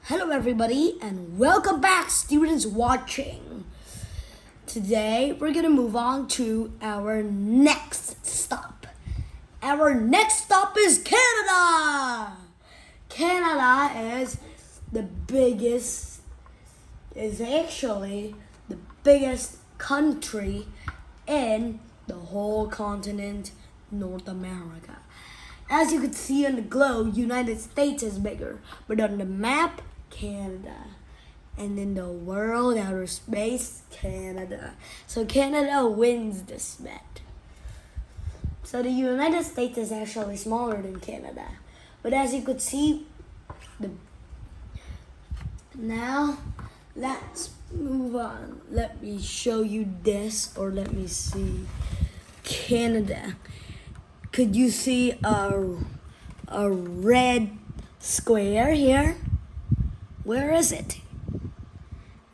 Hello everybody and welcome back students watching. Today we're going to move on to our next stop. Our next stop is Canada. Canada is actually the biggest country in the whole continent, North America. As you can see on the globe, United States is bigger, but on the map, Canada. And in the world, outer space, Canada. So Canada wins this bet. So the United States is actually smaller than Canada. But as you could see, now let's move on. Let me show you this, or let me see. Canada. Could you see a red square here? Where is it?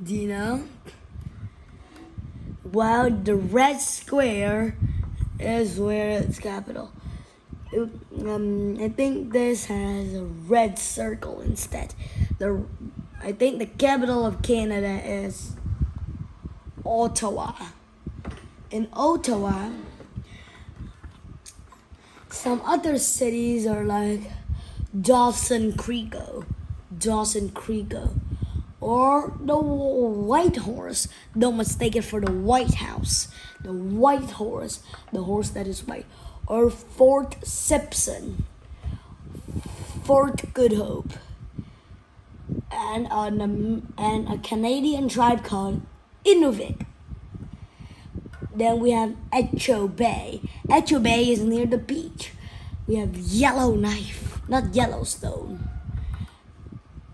Do you know? Well, the red square is where it's capital. I think this has a red circle instead. I think the capital of Canada is Ottawa. In Ottawa, some other cities are like Dawson Creek, or the White Horse. Don't mistake it for the White House. The White Horse, the horse that is white. Or Fort Simpson, Fort Good Hope, and a Canadian tribe called Inuit. Then we have Echo Bay. Echo Bay is near the beach. We have Yellowknife, not Yellowstone.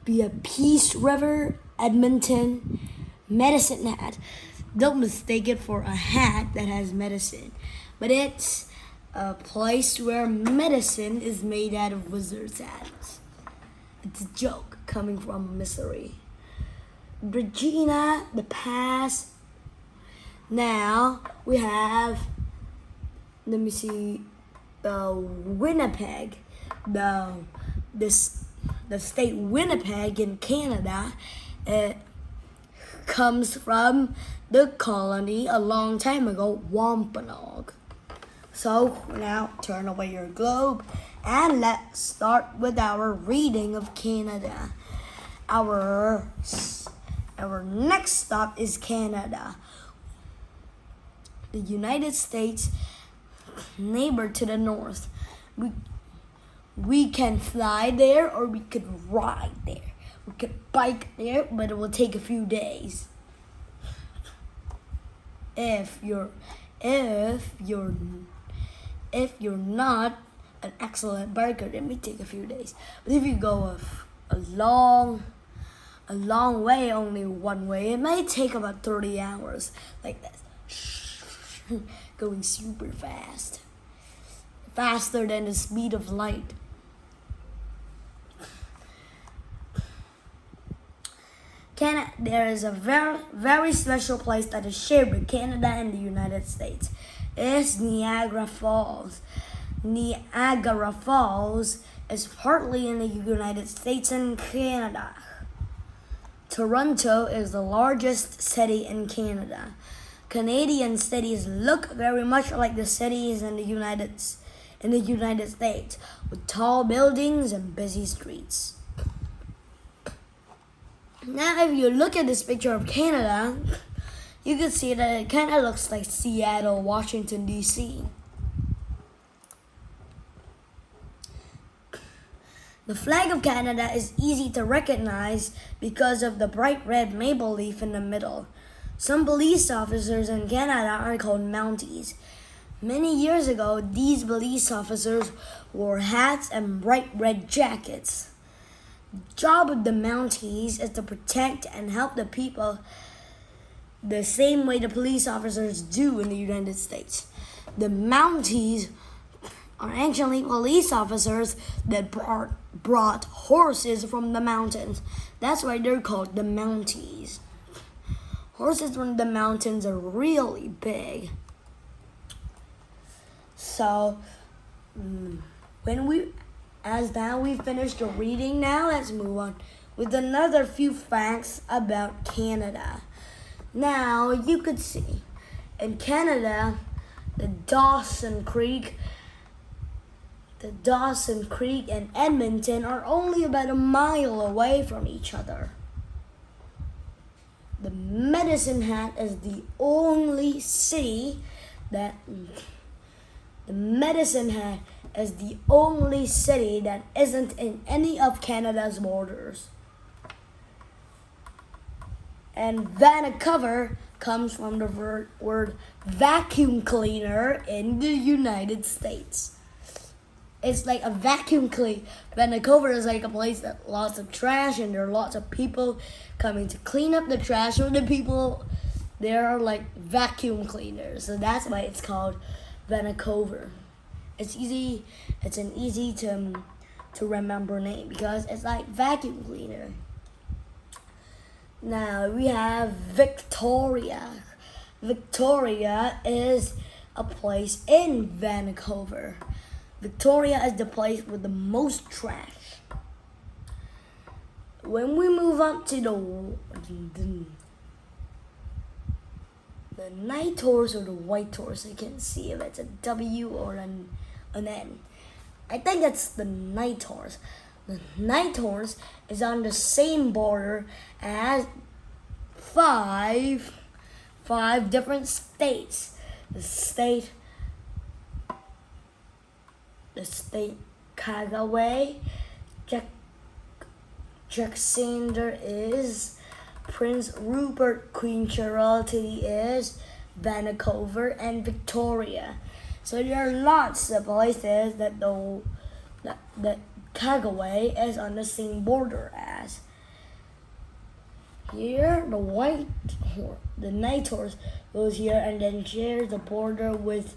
We have Peace River, Edmonton, Medicine Hat. Don't mistake it for a hat that has medicine, but it's a place where medicine is made out of wizard's hats. It's a joke coming from Missouri. Regina, the Pass. Now we have, let me see, Winnipeg, the state Winnipeg in Canada. It comes from the colony a long time ago, Wampanoag. So now turn away your globe and let's start with our reading of Canada. Our next stop is Canada. The United States neighbor to the north. We can fly there, or we could ride there. We could bike there, but it will take a few days. If you're not an excellent biker, it may take a few days. But if you go a long way, only one way, it might take about 30 hours, like this. Going super fast. Faster than the speed of light. There is a very special place that is shared with Canada and the United States. It's Niagara Falls. Niagara Falls is partly in the United States and Canada. Toronto is the largest city in Canada. Canadian cities look very much like the cities in the United States, with tall buildings and busy streets. Now, if you look at this picture of Canada, you can see that it kind of looks like Seattle, Washington, D.C. The flag of Canada is easy to recognize because of the bright red maple leaf in the middle. Some police officers in Canada are called Mounties. Many years ago, these police officers wore hats and bright red jackets. The job of the Mounties is to protect and help the people the same way the police officers do in the United States. The Mounties are actually police officers that brought horses from the mountains. That's why they're called the Mounties. Horses from the mountains are really big. So, as now we finished the reading, now let's move on with another few facts about Canada. Now, you could see in Canada, the Dawson Creek and Edmonton are only about a mile away from each other. The Medicine Hat is the only city that isn't in any of Canada's borders. And Vancouver comes from the word vacuum cleaner in the United States. It's like a vacuum clean. Vancouver is like a place that lots of trash and there are lots of people coming to clean up the trash. So the people there are like vacuum cleaners. So that's why it's called Vancouver. It's an easy to remember name because it's like vacuum cleaner. Now we have Victoria. Victoria is a place in Vancouver. Victoria is the place with the most trash. When we move up to the night horse or the white horse, I can't see if it's a W or an N. I think it's the night horse. The night horse is on the same border as five different states. The state Kagaway, Jacksander is, Prince Rupert, Queen Charlotte is, Vancouver, and Victoria. So there are lots of places that Kagaway is on the same border as. Here, the night horse goes here and then shares the border with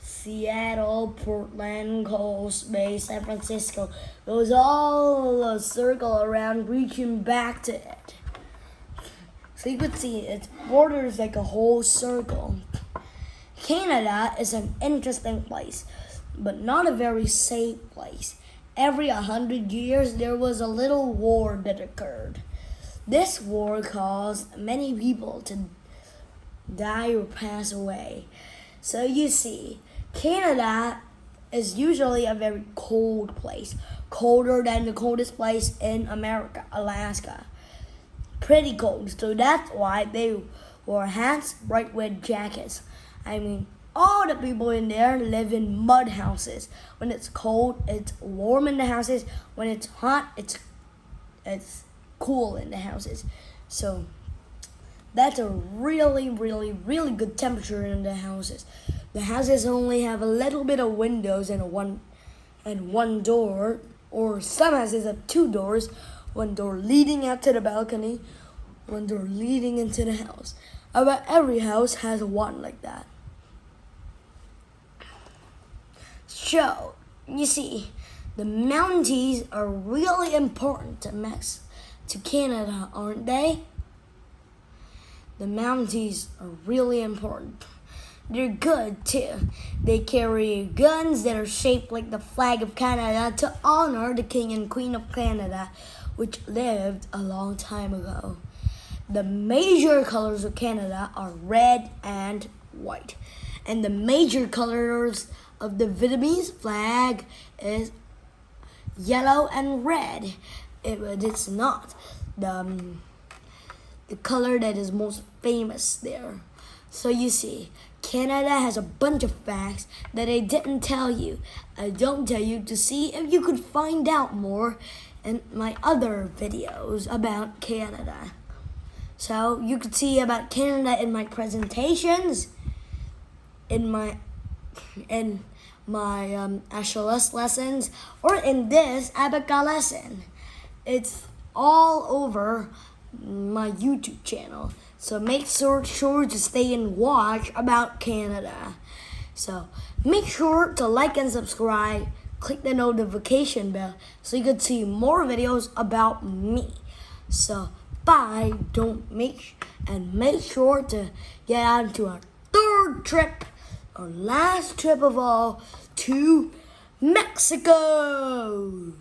Seattle, Portland, Coast Bay, San Francisco. Goes all a circle around, reaching back to it. So you could see its border is like a whole circle. Canada is an interesting place, but not a very safe place. Every 100 years, there was a little war that occurred. This war caused many people to die or pass away. So you see, Canada is usually a very cold place, colder than the coldest place in America, Alaska. Pretty cold, so that's why they wore hats, bright red jackets. I mean, all the people in there live in mud houses. When it's cold, it's warm in the houses. When it's hot, it's cool in the houses. So that's a really, really, really good temperature in the houses. The houses only have a little bit of windows and one door, or some houses have two doors, one door leading out to the balcony, one door leading into the house. About every house has one like that. So, you see, the Mounties are really important to Canada, aren't they? The Mounties are really important. They're good too. They carry guns that are shaped like the flag of Canada to honor the King and Queen of Canada, which lived a long time ago. The major colors of Canada are red and white. And the major colors of the Vietnamese flag is yellow and red. It's not the color that is most famous there. So you see, Canada has a bunch of facts that I didn't tell you. I don't tell you to see if you could find out more in my other videos about Canada. So you could see about Canada in my presentations, in my SLS lessons, or in this Abeka lesson. It's all over my YouTube channel. So make sure to stay and watch about Canada. So make sure to like and subscribe. Click the notification bell so you can see more videos about me. So bye. Make sure to get on to our third trip, our last trip of all, to Mexico.